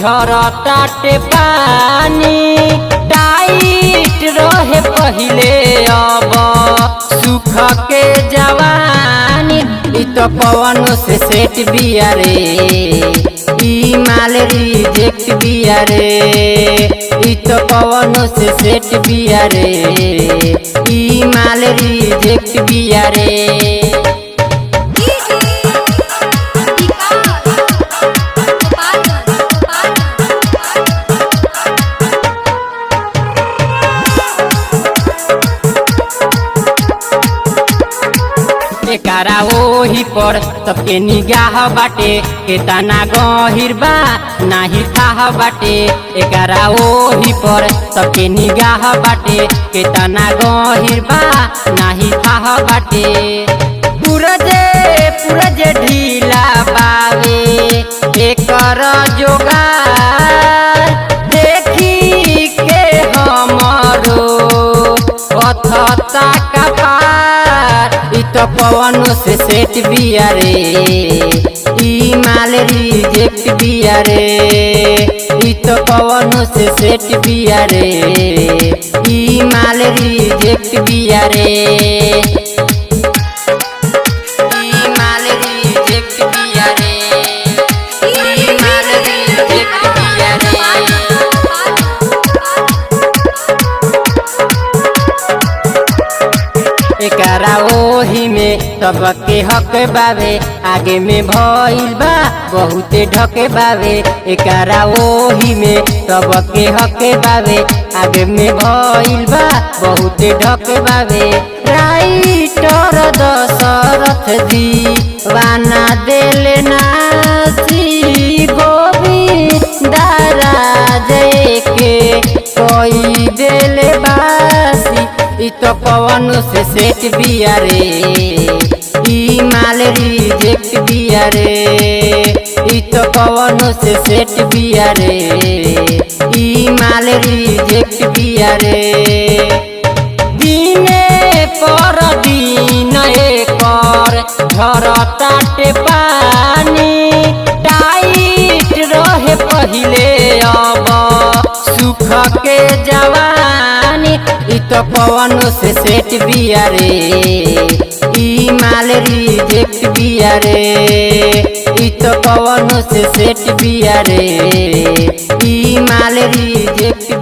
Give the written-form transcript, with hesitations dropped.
झरताटे पानी टाइट रहे पहिले अब सुख के जवानी इ तो कौन से सेट बिया रे ई माल रिजेक्ट बिया रे इ तो कौन से सेट बिया रे ई माल रिजेक्ट बिया रे। एकरा ओही पर सबके निगाह बाटे केतना गहिर बा नाही थाह बाटे एकरा ओही पर सबके निगाह बाटे केतना गहिर बा नाही थाह बाटे पूरजे ढीला बावे एकर जोगार देखी के हमरो अथता कपार इ तो कौन से सेट बिया रे ई माल रिजेक्ट बिया रे इ तो कौन से सेट बिया रे ई माल रिजेक्ट बिया रे ई माल रिजेक्ट बिया रे ई माल रिजेक्ट बिया रे। एकरा ओही में सबके हक बावे आगे में भइल बा बहुते ढके बावे एकरा ओही में सबके हक बावे आगे में भइल बा बहुते ढके बावे राइटर दशरथ दीवाना देले नासी गोविंद राज के कोई देले बासी इ तो कौन से सेट बिया रे ई माल रिजेक्ट बिया रे इ तो कौन से सेट बिया रे ई माल रिजेक्ट बिया रे। दिने पर दिन एकर झरताटे पानी टाइट रहे पहिले अब सुख के जवानी इ तो कौन से सेट बिया रे ई माल रिजेक्ट बिया रे इ तो कौन से सेट बिया रे ई माल रिजेक्ट